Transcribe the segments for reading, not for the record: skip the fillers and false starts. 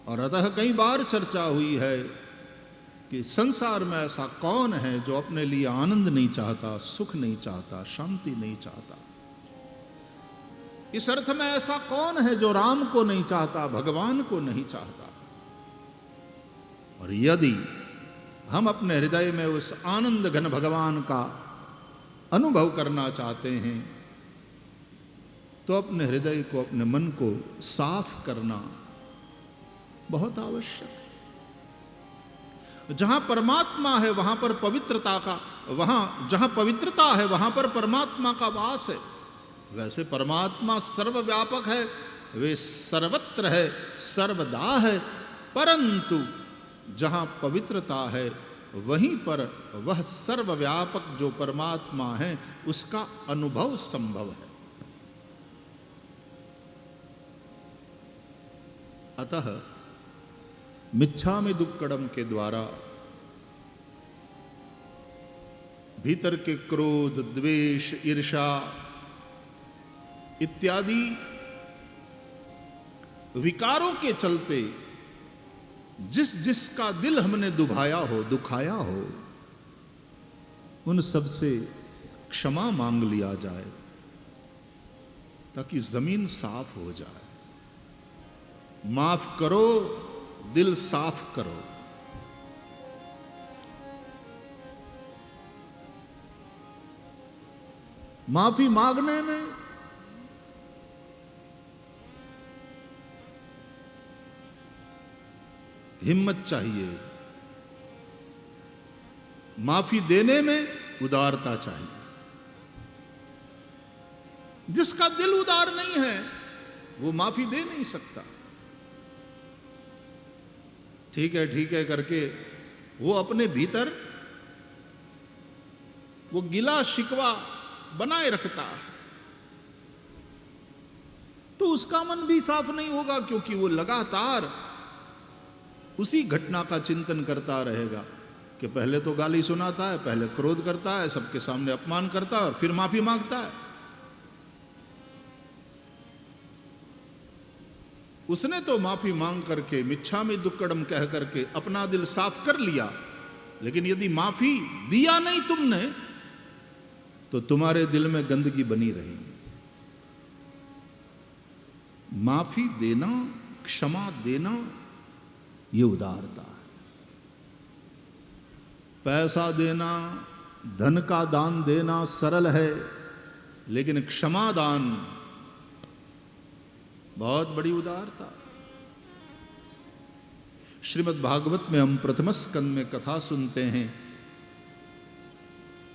और अतः कई बार चर्चा हुई है कि संसार में ऐसा कौन है जो अपने लिए आनंद नहीं चाहता, सुख नहीं चाहता, शांति नहीं चाहता। इस अर्थ में ऐसा कौन है जो राम को नहीं चाहता, भगवान को नहीं चाहता। और यदि हम अपने हृदय में उस आनंद घन भगवान का अनुभव करना चाहते हैं तो अपने हृदय को, अपने मन को साफ करना बहुत आवश्यक है। जहां परमात्मा है वहां पर पवित्रता का, जहां पवित्रता है वहां पर परमात्मा का वास है। वैसे परमात्मा सर्वव्यापक है, वे सर्वत्र है, सर्वदा है, परंतु जहां पवित्रता है वहीं पर वह सर्वव्यापक जो परमात्मा है उसका अनुभव संभव है। अतः मिच्छामि दुक्कडम के द्वारा भीतर के क्रोध, द्वेष, ईर्षा इत्यादि विकारों के चलते जिसका दिल हमने दुभाया हो, दुखाया हो, उन सब से क्षमा मांग लिया जाए ताकि जमीन साफ हो जाए। माफ करो, दिल साफ करो। माफी मांगने में हिम्मत चाहिए, माफी देने में उदारता चाहिए। जिसका दिल उदार नहीं है वो माफी दे नहीं सकता। ठीक है करके वो अपने भीतर वो गिला शिकवा बनाए रखता है तो उसका मन भी साफ नहीं होगा, क्योंकि वो लगातार उसी घटना का चिंतन करता रहेगा कि पहले तो गाली सुनाता है, पहले क्रोध करता है, सबके सामने अपमान करता है और फिर माफी मांगता है। उसने तो माफी मांग करके मिच्छामि दुक्कडम कह करके अपना दिल साफ कर लिया, लेकिन यदि माफी दिया नहीं तुमने तो तुम्हारे दिल में गंदगी बनी रहेगी। माफी देना, क्षमा देना, ये उदारता है। पैसा देना, धन का दान देना सरल है, लेकिन क्षमा दान बहुत बड़ी उदारता। श्रीमद् भागवत में हम प्रथम स्कंद में कथा सुनते हैं,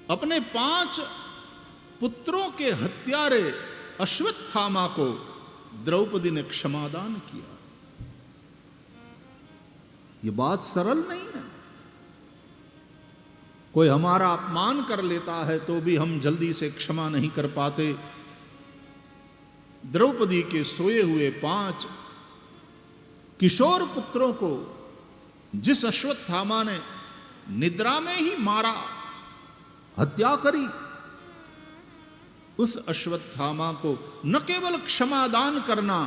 अपने 5 पुत्रों के हत्यारे अश्वत्थामा को द्रौपदी ने क्षमादान किया। ये बात सरल नहीं है। कोई हमारा अपमान कर लेता है तो भी हम जल्दी से क्षमा नहीं कर पाते। द्रौपदी के सोए हुए 5 किशोर पुत्रों को जिस अश्वत्थामा ने निद्रा में ही मारा, हत्या करी, उस अश्वत्थामा को न केवल क्षमादान करना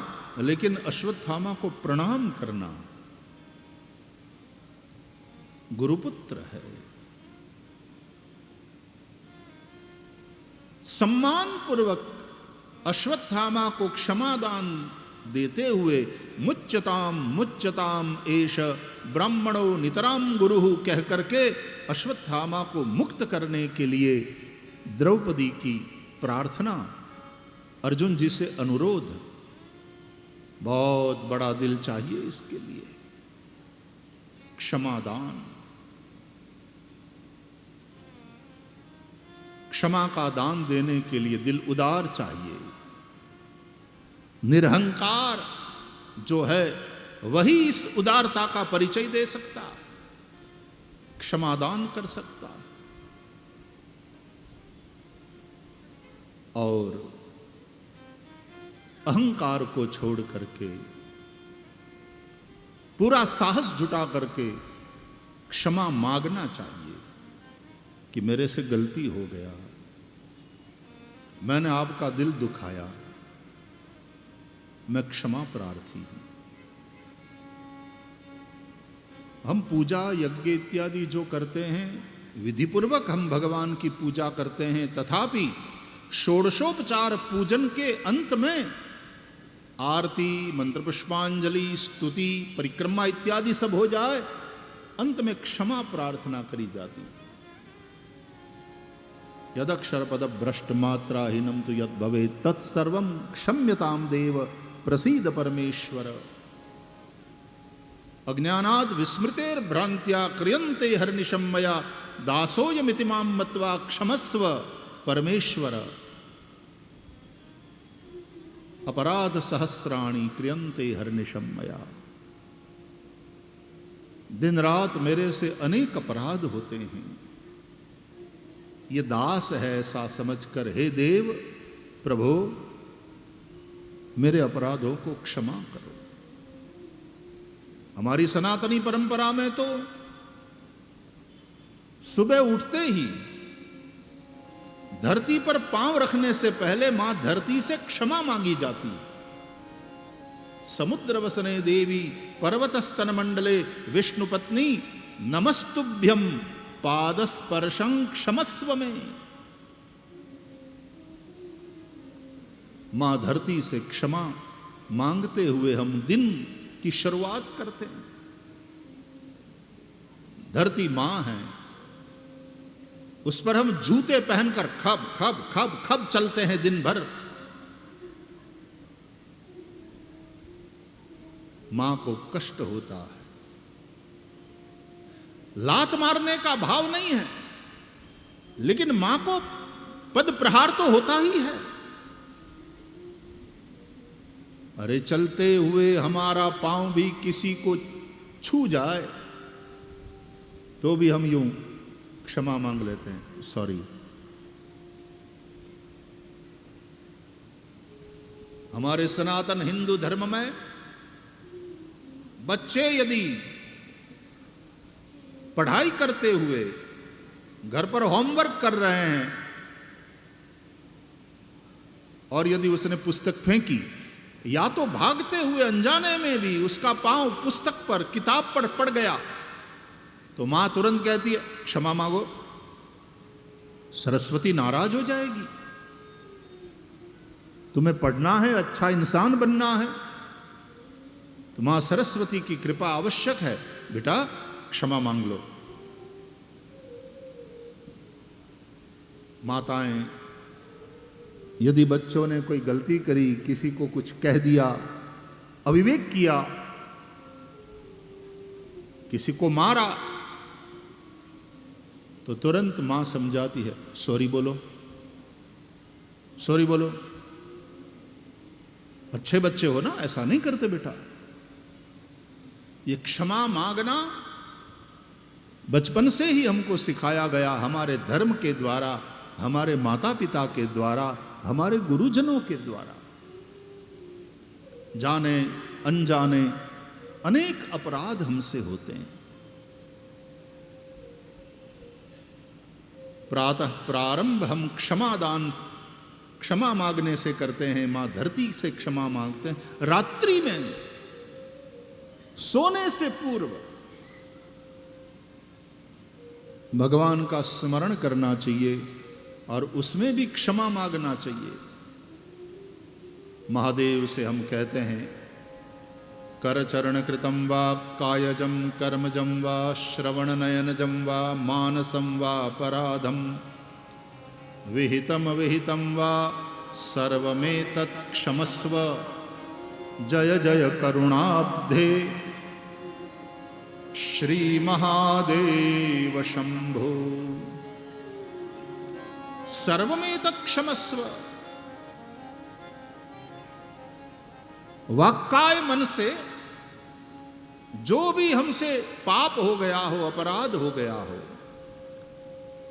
लेकिन अश्वत्थामा को प्रणाम करना गुरुपुत्र है। सम्मान पूर्वक अश्वत्थामा को क्षमादान देते हुए मुच्यताम मुच्यताम एष ब्राह्मणो नितराम गुरुः कह करके अश्वत्थामा को मुक्त करने के लिए द्रौपदी की प्रार्थना, अर्जुन जी से अनुरोध। बहुत बड़ा दिल चाहिए इसके लिए। क्षमादान, क्षमा का दान देने के लिए दिल उदार चाहिए। निरहंकार जो है वही इस उदारता का परिचय दे सकता है, क्षमादान कर सकता है। और अहंकार को छोड़ करके पूरा साहस जुटा करके क्षमा मांगना चाहिए कि मेरे से गलती हो गया, मैंने आपका दिल दुखाया, मैं क्षमा प्रार्थी हूं। हम पूजा यज्ञ इत्यादि जो करते हैं विधिपूर्वक हम भगवान की पूजा करते हैं, तथापि षोडशोपचार पूजन के अंत में आरती, मंत्र पुष्पांजलि, स्तुति, परिक्रमा इत्यादि सब हो जाए, अंत में क्षमा प्रार्थना करी जाती। यदक्षर पद भ्रष्ट मात्राहीनम तु यद भवे तत्सर्वं क्षम्यताम देव प्रसीद परमेश्वर। अज्ञानाद विस्मृतेर भ्रांत्या क्रियन्ते हर्निशं मया दासोयमिति मां मत्वा क्षमस्व परमेश्वर। अपराध सहस्राणि क्रियन्ते हर्निशं मया। दिन रात मेरे से अनेक अपराध होते हैं, ये दास है ऐसा समझकर हे देव प्रभु मेरे अपराधों को क्षमा करो। हमारी सनातनी परंपरा में तो सुबह उठते ही धरती पर पांव रखने से पहले मां धरती से क्षमा मांगी जाती। समुद्र वसने देवी पर्वतस्तन मंडले विष्णु पत्नी नमस्तुभ्यम पादस्पर्शं क्षमस्व में। मां धरती से क्षमा मांगते हुए हम दिन की शुरुआत करते हैं। धरती मां है, उस पर हम जूते पहनकर खब खब खब खब चलते हैं दिन भर। मां को कष्ट होता है। लात मारने का भाव नहीं है, लेकिन मां को पद प्रहार तो होता ही है। अरे चलते हुए हमारा पांव भी किसी को छू जाए तो भी हम यूं क्षमा मांग लेते हैं, सॉरी। हमारे सनातन हिंदू धर्म में बच्चे यदि पढ़ाई करते हुए घर पर होमवर्क कर रहे हैं और यदि उसने पुस्तक फेंकी, या तो भागते हुए अनजाने में भी उसका पांव पुस्तक पर, किताब पर पड़ गया, तो मां तुरंत कहती है क्षमा मांगो। सरस्वती नाराज हो जाएगी। तुम्हें पढ़ना है, अच्छा इंसान बनना है, तो मां सरस्वती की कृपा आवश्यक है, बेटा क्षमा मांग लो। माताएं यदि बच्चों ने कोई गलती करी, किसी को कुछ कह दिया, अविवेक किया, किसी को मारा, तो तुरंत मां समझाती है सॉरी बोलो, सॉरी बोलो। अच्छे बच्चे हो ना, ऐसा नहीं करते बेटा। ये क्षमा मांगना बचपन से ही हमको सिखाया गया, हमारे धर्म के द्वारा, हमारे माता पिता के द्वारा, हमारे गुरुजनों के द्वारा। जाने अनजाने अनेक अपराध हमसे होते हैं। प्रातः प्रारंभ हम क्षमादान, क्षमा मांगने से करते हैं। मां धरती से क्षमा मांगते हैं। रात्रि में सोने से पूर्व भगवान का स्मरण करना चाहिए और उसमें भी क्षमा मांगना चाहिए। महादेव से हम कहते हैं कर चरण कृतम वा कायजम कर्मजम वा श्रवण नयनजम वा मानसम वा अपराधम विहितम विहितम वा सर्वमेतत् क्षमस्व। जय जय करुणाब्धे श्री महादेव शंभो। सर्वमेतत् क्षमस्व। वाक्काय मन से जो भी हमसे पाप हो गया हो, अपराध हो गया हो,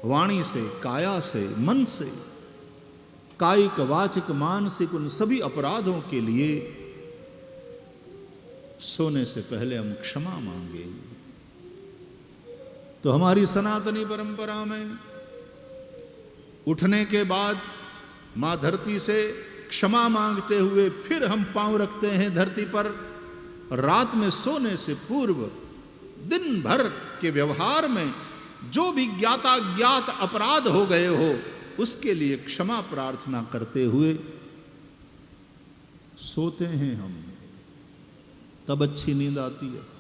वाणी से, काया से, मन से, कायिक वाचिक मानसिक, उन सभी अपराधों के लिए सोने से पहले हम क्षमा मांगे। तो हमारी सनातनी परंपरा में उठने के बाद मां धरती से क्षमा मांगते हुए फिर हम पांव रखते हैं धरती पर। रात में सोने से पूर्व दिन भर के व्यवहार में जो भी ज्ञाता ज्ञात अपराध हो गए हो उसके लिए क्षमा प्रार्थना करते हुए सोते हैं हम, तब अच्छी नींद आती है।